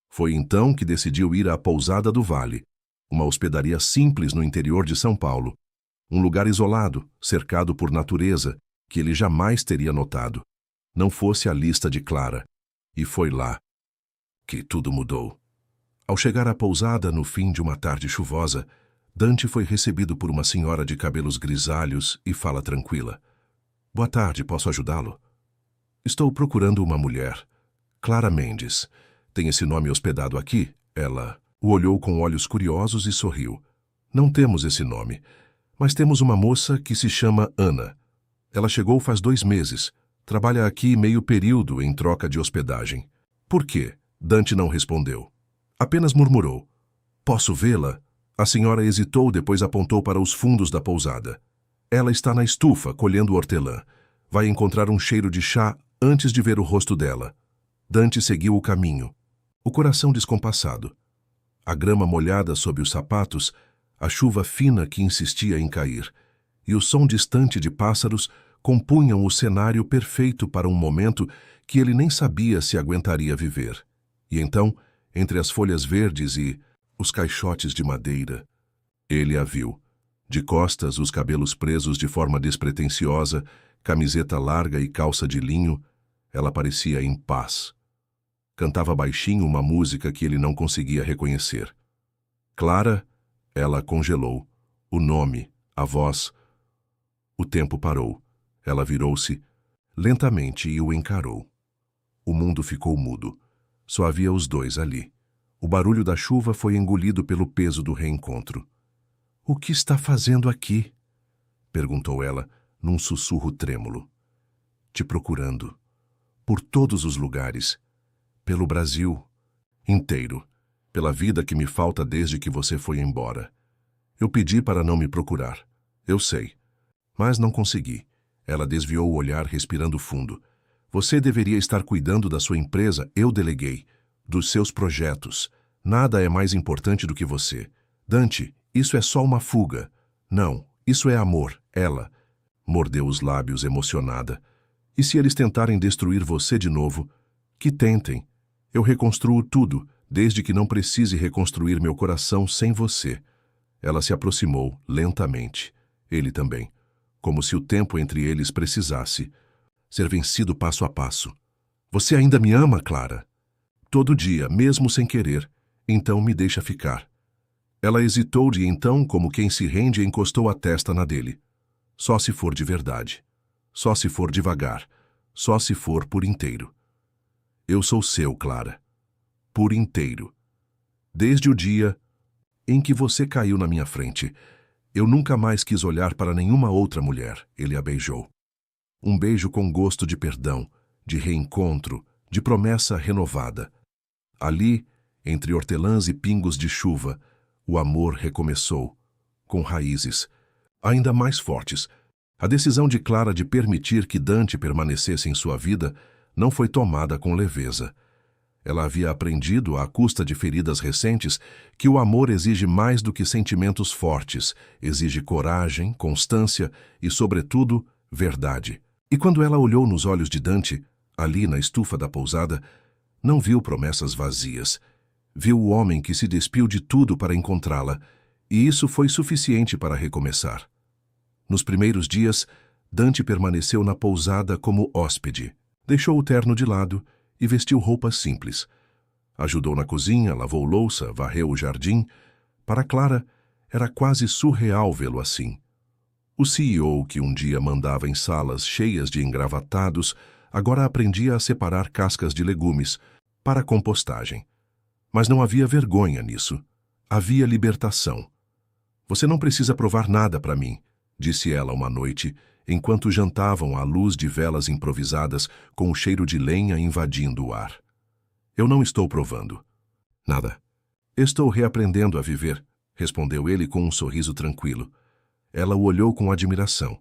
Foi então que decidiu ir à Pousada do Vale, uma hospedaria simples no interior de São Paulo. Um lugar isolado, cercado por natureza, que ele jamais teria notado. Não fosse a lista de Clara. E foi lá que tudo mudou. Ao chegar à pousada no fim de uma tarde chuvosa, Dante foi recebido por uma senhora de cabelos grisalhos e fala tranquila. Boa tarde, posso ajudá-lo? Estou procurando uma mulher. Clara Mendes. Tem esse nome hospedado aqui? Ela o olhou com olhos curiosos e sorriu. Não temos esse nome, mas temos uma moça que se chama Ana. Ela chegou faz 2 meses. Trabalha aqui meio período em troca de hospedagem. Por quê? Dante não respondeu. Apenas murmurou. Posso vê-la? A senhora hesitou, depois apontou para os fundos da pousada. Ela está na estufa, colhendo hortelã. Vai encontrar um cheiro de chá antes de ver o rosto dela. Dante seguiu o caminho, o coração descompassado. A grama molhada sob os sapatos, a chuva fina que insistia em cair, e o som distante de pássaros compunham o cenário perfeito para um momento que ele nem sabia se aguentaria viver. E então, entre as folhas verdes e os caixotes de madeira, ele a viu. De costas, os cabelos presos de forma despretensiosa, camiseta larga e calça de linho, ela parecia em paz. Cantava baixinho uma música que ele não conseguia reconhecer. Clara, ela congelou. O nome, a voz. O tempo parou. Ela virou-se lentamente e o encarou. O mundo ficou mudo. Só havia os dois ali. O barulho da chuva foi engolido pelo peso do reencontro. — O que está fazendo aqui? Perguntou ela, num sussurro trêmulo. — Te procurando. Por todos os lugares. Pelo Brasil inteiro. Pela vida que me falta desde que você foi embora. Eu pedi para não me procurar. Eu sei. Mas não consegui. Ela desviou o olhar, respirando fundo. Você deveria estar cuidando da sua empresa, eu deleguei. Dos seus projetos. Nada é mais importante do que você. Dante, isso é só uma fuga. Não, isso é amor, ela. Mordeu os lábios emocionada. E se eles tentarem destruir você de novo? Que tentem. Eu reconstruo tudo, desde que não precise reconstruir meu coração sem você. Ela se aproximou, lentamente. Ele também. Como se o tempo entre eles precisasse ser vencido passo a passo. Você ainda me ama, Clara? Todo dia, mesmo sem querer. Então me deixa ficar. Ela hesitou e então, como quem se rende, encostou a testa na dele. Só se for de verdade. Só se for devagar. Só se for por inteiro. Eu sou seu, Clara. Por inteiro. Desde o dia em que você caiu na minha frente, eu nunca mais quis olhar para nenhuma outra mulher. Ele a beijou. Um beijo com gosto de perdão, de reencontro, de promessa renovada. Ali, entre hortelãs e pingos de chuva, o amor recomeçou, com raízes ainda mais fortes. A decisão de Clara de permitir que Dante permanecesse em sua vida não foi tomada com leveza. Ela havia aprendido, à custa de feridas recentes, que o amor exige mais do que sentimentos fortes, exige coragem, constância e, sobretudo, verdade. E quando ela olhou nos olhos de Dante, ali na estufa da pousada, não viu promessas vazias. Viu o homem que se despiu de tudo para encontrá-la, e isso foi suficiente para recomeçar. Nos primeiros dias, Dante permaneceu na pousada como hóspede. Deixou o terno de lado e vestiu roupas simples. Ajudou na cozinha, lavou louça, varreu o jardim. Para Clara, era quase surreal vê-lo assim. O CEO, que um dia mandava em salas cheias de engravatados, agora aprendia a separar cascas de legumes para a compostagem. Mas não havia vergonha nisso. Havia libertação. Você não precisa provar nada para mim, disse ela uma noite, enquanto jantavam à luz de velas improvisadas com o cheiro de lenha invadindo o ar. Eu não estou provando. Nada. Estou reaprendendo a viver, respondeu ele com um sorriso tranquilo. Ela o olhou com admiração.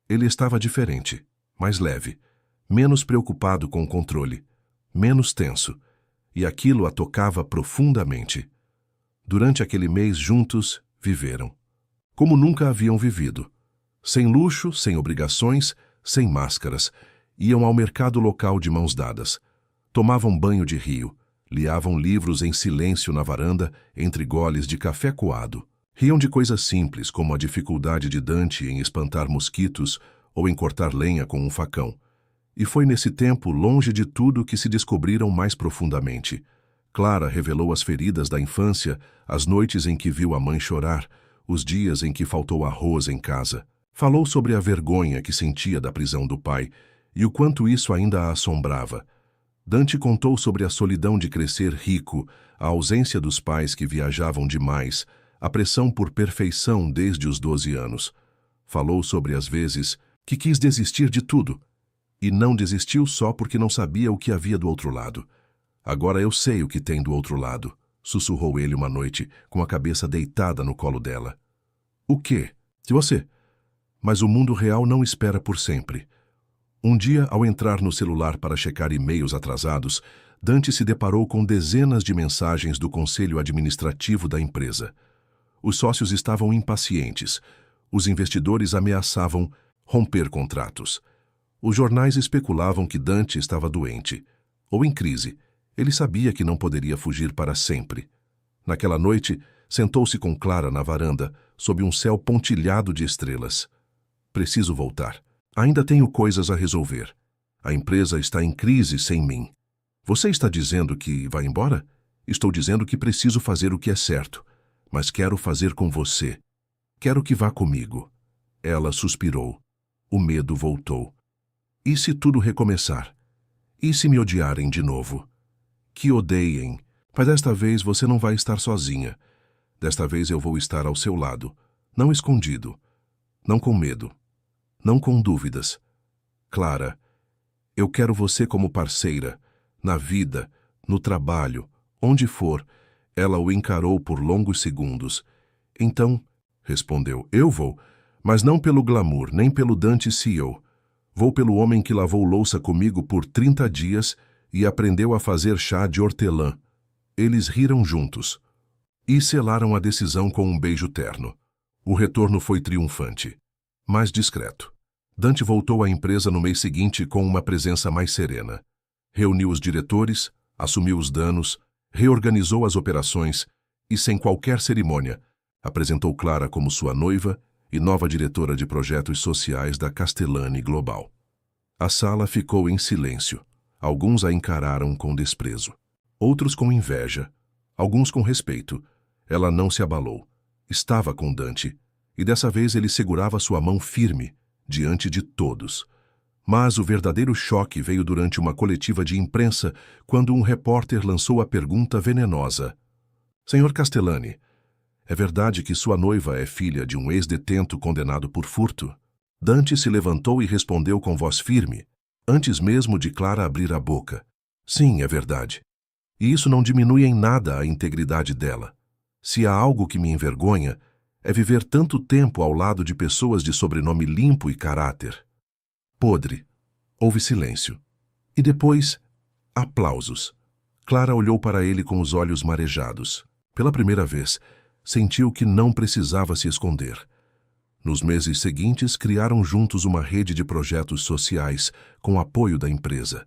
Ele estava diferente, mais leve, menos preocupado com o controle, menos tenso, e aquilo a tocava profundamente. Durante aquele mês juntos, viveram. Como nunca haviam vivido. Sem luxo, sem obrigações, sem máscaras. Iam ao mercado local de mãos dadas. Tomavam banho de rio. Liavam livros em silêncio na varanda, entre goles de café coado. Riam de coisas simples, como a dificuldade de Dante em espantar mosquitos ou em cortar lenha com um facão. E foi nesse tempo, longe de tudo, que se descobriram mais profundamente. Clara revelou as feridas da infância, as noites em que viu a mãe chorar, os dias em que faltou arroz em casa. Falou sobre a vergonha que sentia da prisão do pai e o quanto isso ainda a assombrava. Dante contou sobre a solidão de crescer rico, a ausência dos pais que viajavam demais, a pressão por perfeição desde os 12 anos. Falou sobre as vezes que quis desistir de tudo. E não desistiu só porque não sabia o que havia do outro lado. Agora eu sei o que tem do outro lado, sussurrou ele uma noite, com a cabeça deitada no colo dela. O quê? De você. Mas o mundo real não espera por sempre. Um dia, ao entrar no celular para checar e-mails atrasados, Dante se deparou com dezenas de mensagens do conselho administrativo da empresa. Os sócios estavam impacientes. Os investidores ameaçavam romper contratos. Os jornais especulavam que Dante estava doente, ou em crise. Ele sabia que não poderia fugir para sempre. Naquela noite, sentou-se com Clara na varanda, sob um céu pontilhado de estrelas. Preciso voltar. Ainda tenho coisas a resolver. A empresa está em crise sem mim. Você está dizendo que vai embora? Estou dizendo que preciso fazer o que é certo, mas quero fazer com você. Quero que vá comigo. Ela suspirou. O medo voltou. E se tudo recomeçar? E se me odiarem de novo? Que odeiem, mas desta vez você não vai estar sozinha. Desta vez eu vou estar ao seu lado, não escondido, não com medo, não com dúvidas. Clara, eu quero você como parceira, na vida, no trabalho, onde for. Ela o encarou por longos segundos. Então, respondeu, eu vou, mas não pelo glamour, nem pelo Dante CEO. Vou pelo homem que lavou louça comigo por 30 dias e aprendeu a fazer chá de hortelã. Eles riram juntos e selaram a decisão com um beijo terno. O retorno foi triunfante, mas discreto. Dante voltou à empresa no mês seguinte com uma presença mais serena. Reuniu os diretores, assumiu os danos, reorganizou as operações e, sem qualquer cerimônia, apresentou Clara como sua noiva e nova diretora de projetos sociais da Castellani Global. A sala ficou em silêncio. Alguns a encararam com desprezo. Outros com inveja. Alguns com respeito. Ela não se abalou. Estava com Dante, e dessa vez ele segurava sua mão firme, diante de todos. Mas o verdadeiro choque veio durante uma coletiva de imprensa, quando um repórter lançou a pergunta venenosa. Senhor Castellani, é verdade que sua noiva é filha de um ex-detento condenado por furto? Dante se levantou e respondeu com voz firme, antes mesmo de Clara abrir a boca. Sim, é verdade. E isso não diminui em nada a integridade dela. Se há algo que me envergonha, é viver tanto tempo ao lado de pessoas de sobrenome limpo e caráter. Podre. Houve silêncio. E depois, aplausos. Clara olhou para ele com os olhos marejados. Pela primeira vez, sentiu que não precisava se esconder. Nos meses seguintes, criaram juntos uma rede de projetos sociais com o apoio da empresa.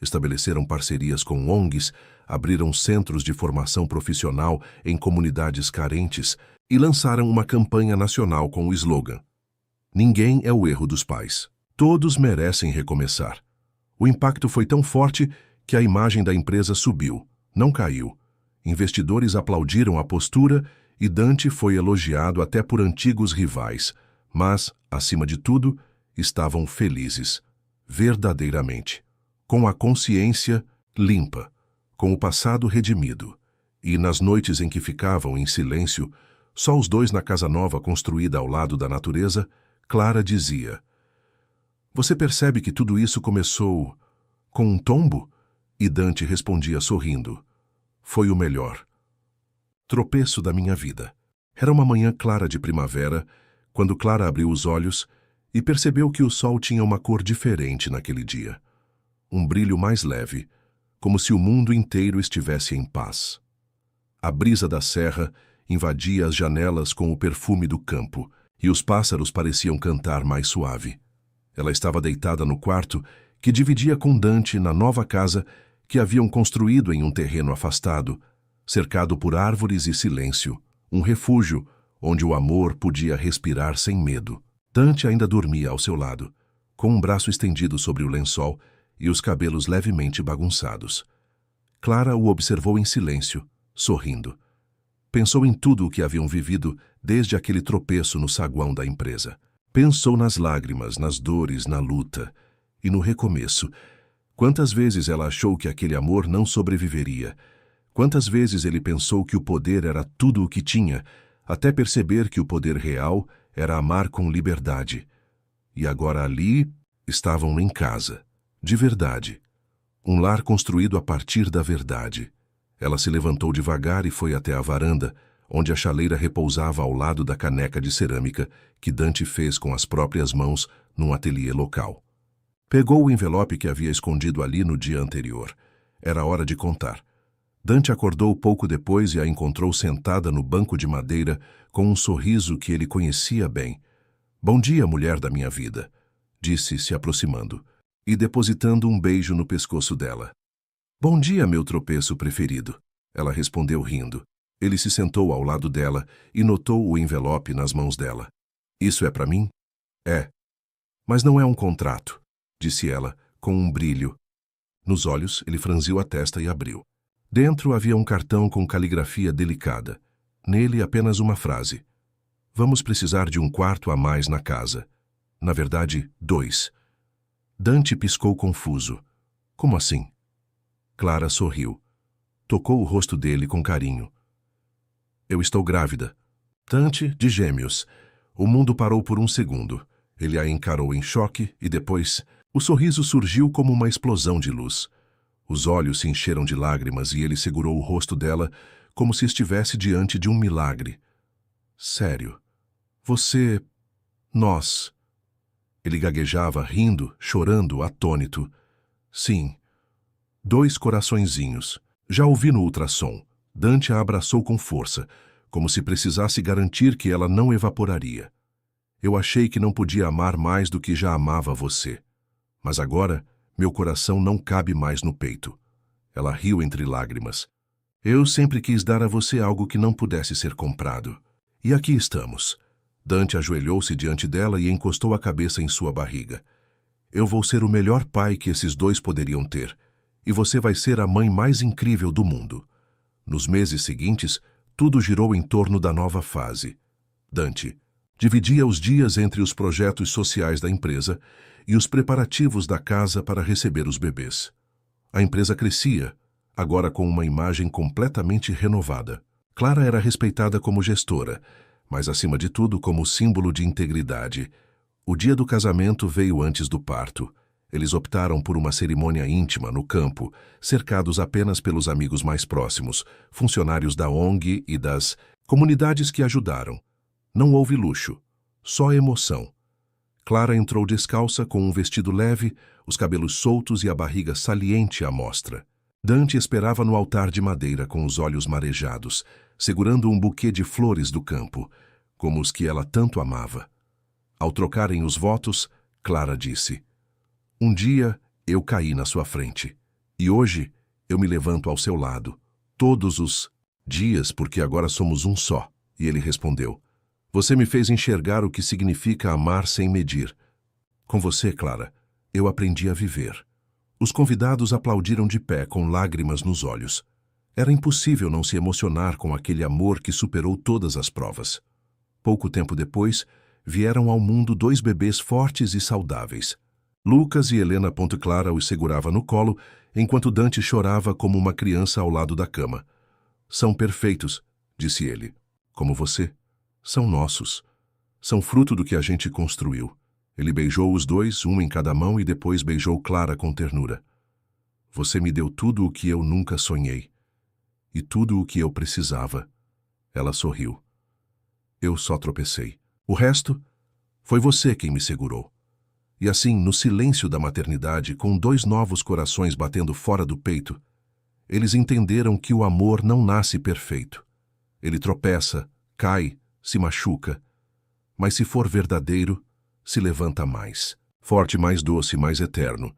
Estabeleceram parcerias com ONGs, abriram centros de formação profissional em comunidades carentes e lançaram uma campanha nacional com o slogan: Ninguém é o erro dos pais. Todos merecem recomeçar. O impacto foi tão forte que a imagem da empresa subiu, não caiu. Investidores aplaudiram a postura e Dante foi elogiado até por antigos rivais, mas, acima de tudo, estavam felizes, verdadeiramente, com a consciência limpa, com o passado redimido. E nas noites em que ficavam em silêncio, só os dois na casa nova construída ao lado da natureza, Clara dizia: Você percebe que tudo isso começou com um tombo? E Dante respondia sorrindo: Foi o melhor tropeço da minha vida. Era uma manhã clara de primavera, quando Clara abriu os olhos e percebeu que o sol tinha uma cor diferente naquele dia. Um brilho mais leve, como se o mundo inteiro estivesse em paz. A brisa da serra invadia as janelas com o perfume do campo, e os pássaros pareciam cantar mais suave. Ela estava deitada no quarto que dividia com Dante na nova casa que haviam construído em um terreno afastado, cercado por árvores e silêncio, um refúgio onde o amor podia respirar sem medo. Dante ainda dormia ao seu lado, com um braço estendido sobre o lençol e os cabelos levemente bagunçados. Clara o observou em silêncio, sorrindo. Pensou em tudo o que haviam vivido desde aquele tropeço no saguão da empresa. Pensou nas lágrimas, nas dores, na luta e no recomeço. Quantas vezes ela achou que aquele amor não sobreviveria? Quantas vezes ele pensou que o poder era tudo o que tinha, até perceber que o poder real era amar com liberdade. E agora ali estavam em casa, de verdade. Um lar construído a partir da verdade. Ela se levantou devagar e foi até a varanda, onde a chaleira repousava ao lado da caneca de cerâmica que Dante fez com as próprias mãos num ateliê local. Pegou o envelope que havia escondido ali no dia anterior. Era hora de contar. Dante acordou pouco depois e a encontrou sentada no banco de madeira com um sorriso que ele conhecia bem. Bom dia, mulher da minha vida, disse, se aproximando, e depositando um beijo no pescoço dela. Bom dia, meu tropeço preferido, ela respondeu rindo. Ele se sentou ao lado dela e notou o envelope nas mãos dela. Isso é para mim? É. Mas não é um contrato, disse ela, com um brilho. Nos olhos, ele franziu a testa e abriu. Dentro havia um cartão com caligrafia delicada. Nele apenas uma frase. Vamos precisar de um quarto a mais na casa. Na verdade, 2. Dante piscou confuso. Como assim? Clara sorriu. Tocou o rosto dele com carinho. Eu estou grávida. Dante, de gêmeos. O mundo parou por um segundo. Ele a encarou em choque e depois, o sorriso surgiu como uma explosão de luz. Os olhos se encheram de lágrimas e ele segurou o rosto dela como se estivesse diante de um milagre. Sério. Você... Nós... Ele gaguejava, rindo, chorando, atônito. Sim, 2 coraçõezinhos. Já ouvi no ultrassom. Dante a abraçou com força, como se precisasse garantir que ela não evaporaria. Eu achei que não podia amar mais do que já amava você. Mas agora, meu coração não cabe mais no peito. Ela riu entre lágrimas. Eu sempre quis dar a você algo que não pudesse ser comprado. E aqui estamos. Dante ajoelhou-se diante dela e encostou a cabeça em sua barriga. Eu vou ser o melhor pai que esses 2 poderiam ter. E você vai ser a mãe mais incrível do mundo. Nos meses seguintes, tudo girou em torno da nova fase. Dante dividia os dias entre os projetos sociais da empresa e os preparativos da casa para receber os bebês. A empresa crescia, agora com uma imagem completamente renovada. Clara era respeitada como gestora, mas acima de tudo como símbolo de integridade. O dia do casamento veio antes do parto. Eles optaram por uma cerimônia íntima no campo, cercados apenas pelos amigos mais próximos, funcionários da ONG e das comunidades que ajudaram. Não houve luxo, só emoção. Clara entrou descalça com um vestido leve, os cabelos soltos e a barriga saliente à mostra. Dante esperava no altar de madeira com os olhos marejados, segurando um buquê de flores do campo, como os que ela tanto amava. Ao trocarem os votos, Clara disse: "Um dia eu caí na sua frente, e hoje eu me levanto ao seu lado, todos os dias, porque agora somos um só." E ele respondeu: "Você me fez enxergar o que significa amar sem medir. Com você, Clara, eu aprendi a viver." Os convidados aplaudiram de pé, com lágrimas nos olhos. Era impossível não se emocionar com aquele amor que superou todas as provas. Pouco tempo depois, vieram ao mundo 2 bebês fortes e saudáveis. Lucas e Helena. Clara os segurava no colo, enquanto Dante chorava como uma criança ao lado da cama. "São perfeitos", disse ele. "Como você. São nossos. São fruto do que a gente construiu." Ele beijou os 2, um em cada mão, e depois beijou Clara com ternura. "Você me deu tudo o que eu nunca sonhei. E tudo o que eu precisava." Ela sorriu. "Eu só tropecei. O resto foi você quem me segurou." E assim, no silêncio da maternidade, com 2 novos corações batendo fora do peito, eles entenderam que o amor não nasce perfeito. Ele tropeça, cai, se machuca, mas se for verdadeiro, se levanta mais, forte, mais doce, mais eterno.